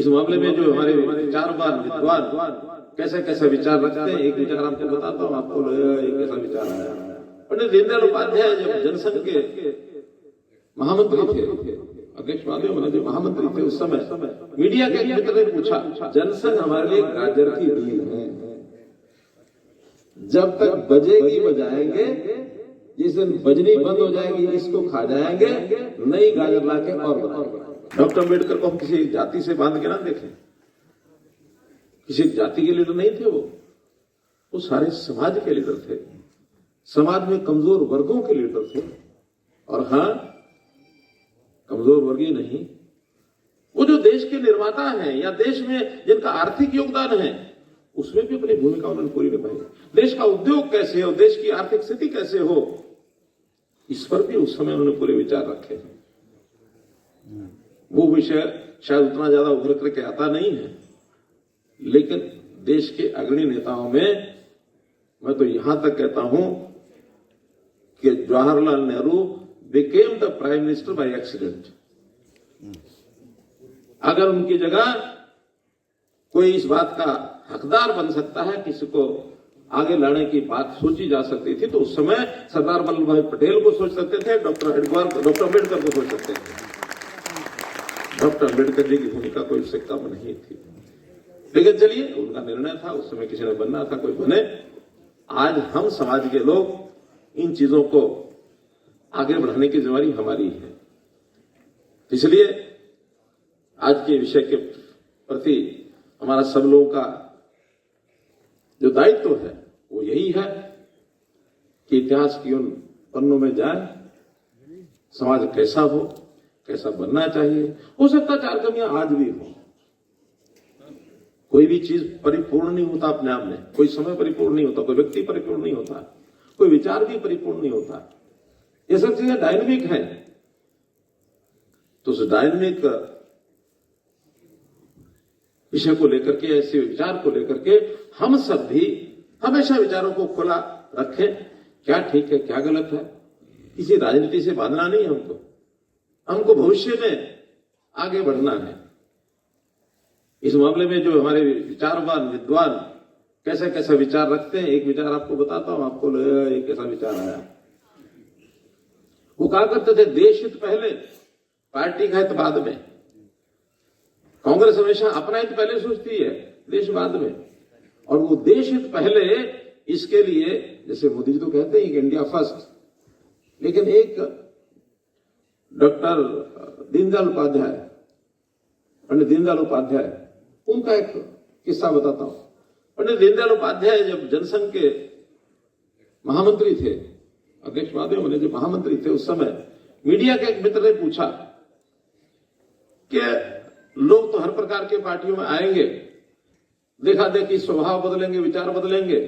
इस मामले में जो हमारे विचारवान विद्वान कैसे कैसे विचार रखते हैं, एक विचार आपको बताता हूँ, आपको लगेगा एक ऐसा विचार आया। पंडित दीनदयाल उपाध्याय जब जनसंघ के महामंत्री थे, अध्यक्ष महादेव बने जो महामंत्री थे, उस समय मीडिया के एक मित्र ने पूछा, जनसंघ हमारे लिए गाजर की बीन है, जब तक बजेगी बजाएंगे, जिस दिन बजनी बंद हो जाएगी इसको खा जाएंगे, नई गाजर लाके और बनाएंगे। डॉक्टर अम्बेडकर को हम किसी जाति से बांध के ना देखें, किसी जाति के लीडर नहीं थे वो सारे समाज के लीडर थे, समाज में कमजोर वर्गों के लीडर थे। और हाँ, कमजोर वर्ग ही नहीं, वो जो देश के निर्माता हैं या देश में जिनका आर्थिक योगदान है, उसमें भी अपनी भूमिका उन्होंने पूरी निभाई। देश का उद्योग कैसे हो, देश की आर्थिक स्थिति कैसे हो, इस पर भी उस समय उन्होंने पूरे विचार रखे हैं। वो विषय शायद उतना ज्यादा उभर करके आता नहीं है, लेकिन देश के अग्रणी नेताओं में मैं तो यहां तक कहता हूं कि Jawaharlal Nehru became the prime minister by accident. अगर उनकी जगह कोई इस बात का हकदार बन सकता है, किसी को आगे लाने की बात सोची जा सकती थी, तो उस समय सरदार वल्लभ भाई पटेल को सोच सकते थे, डॉक्टर अम्बेडकर को सोच सकते थे। डॉक्टर अम्बेडकर जी की भूमिका कोई उससे कम नहीं थी, लेकिन चलिए, उनका निर्णय था, उस समय किसी ने बनना था, कोई बने। आज हम समाज के लोग इन चीजों को आगे बढ़ाने की जिम्मेदारी हमारी है। इसलिए आज के विषय के प्रति हमारा सब लोगों का जो दायित्व है वो यही है कि इतिहास की उन पन्नों में जाए, समाज कैसा हो, कैसा बनना चाहिए। हो सकता है 4 कमियां आज भी हो, कोई भी चीज परिपूर्ण नहीं होता अपने आप में, कोई समय परिपूर्ण नहीं होता, कोई व्यक्ति परिपूर्ण नहीं होता, कोई विचार भी परिपूर्ण नहीं होता। ये सब चीजें डायनेमिक हैं। तो उस डायनेमिक विषय को लेकर के, ऐसे विचार को लेकर के हम सब भी हमेशा विचारों को खुला रखें, क्या ठीक है क्या गलत है। किसी राजनीति से बांधना नहीं है हमको भविष्य में आगे बढ़ना है। इस मामले में जो हमारे विचारवान विद्वान कैसे कैसे विचार रखते हैं, एक विचार आपको बताता हूं, आपको लगेगा एक ऐसा विचार आया। वो कहा करते थे, देश हित पहले, पार्टी का हित बाद में। कांग्रेस हमेशा अपना हित पहले सोचती है, देश बाद में। और वो देश हित पहले, इसके लिए जैसे मोदी जी तो कहते हैं कि इंडिया फर्स्ट, लेकिन एक डॉक्टर दीनदयाल उपाध्याय, पंडित दीनदयाल उपाध्याय, उनका एक किस्सा बताता हूं। पंडित दीनदयाल उपाध्याय जब जनसंघ के महामंत्री थे, अध्यक्ष महादेव बने जो महामंत्री थे, उस समय मीडिया के एक मित्र ने पूछा कि लोग तो हर प्रकार के पार्टियों में आएंगे, देखा देखी स्वभाव बदलेंगे, विचार बदलेंगे।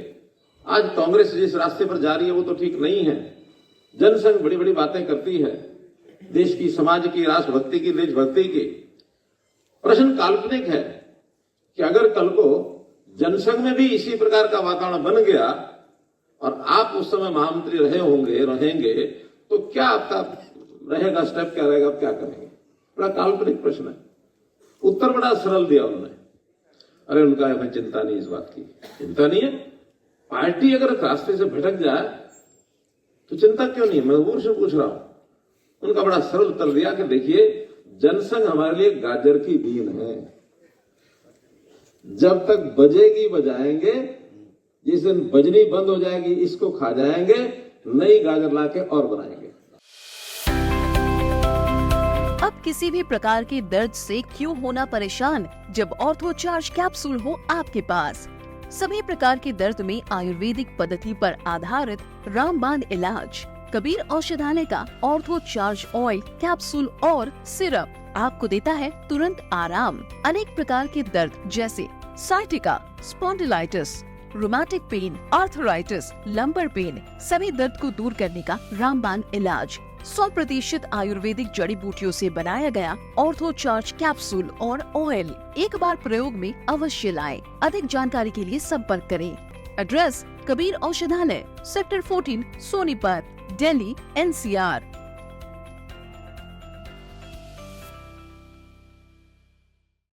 आज कांग्रेस जिस रास्ते पर जा रही है वो तो ठीक नहीं है। जनसंघ बड़ी बड़ी बातें करती है, देश की, समाज की, राष्ट्रभक्ति की, देशभक्ति की। प्रश्न काल्पनिक है कि अगर कल को जनसंघ में भी इसी प्रकार का वातावरण बन गया और आप उस समय महामंत्री रहेंगे, तो क्या आपका रहेगा स्टेप, क्या रहेगा, आप क्या करेंगे? बड़ा काल्पनिक प्रश्न है। उत्तर बड़ा सरल दिया उन्होंने। अरे उनका हमें चिंता नहीं, इस बात की चिंता नहीं है। पार्टी अगर रास्ते से भटक जाए तो चिंता क्यों नहीं है, मैं मजबूर से पूछ रहा हूं। उनका बड़ा सरल उत्तर दिया कि देखिए, जनसंघ हमारे लिए गाजर की बीन है, जब तक बजेगी बजाएंगे, जिस दिन बजनी बंद हो जाएगी इसको खा जाएंगे, नई गाजर लाके और बनाएंगे। अब किसी भी प्रकार के दर्द से क्यों होना परेशान, जब ऑर्थो चार्ज कैप्सूल हो आपके पास। सभी प्रकार के दर्द में आयुर्वेदिक पद्धति पर आधारित रामबाण इलाज। कबीर औषधालय का ऑर्थो चार्ज ऑयल, कैप्सूल और सिरप आपको देता है तुरंत आराम। अनेक प्रकार के दर्द जैसे sciatica, spondylitis, rheumatic pain, arthritis, lumbar pain, सभी दर्द को दूर करने का रामबाण इलाज। 100% आयुर्वेदिक जड़ी बूटियों से बनाया गया ऑर्थो चार्ज कैप्सूल और ऑयल एक बार प्रयोग में अवश्य लाएं। अधिक जानकारी के लिए संपर्क करें। एड्रेस: कबीर औषधालय, सेक्टर 14, सोनीपत, दिल्ली, NCR।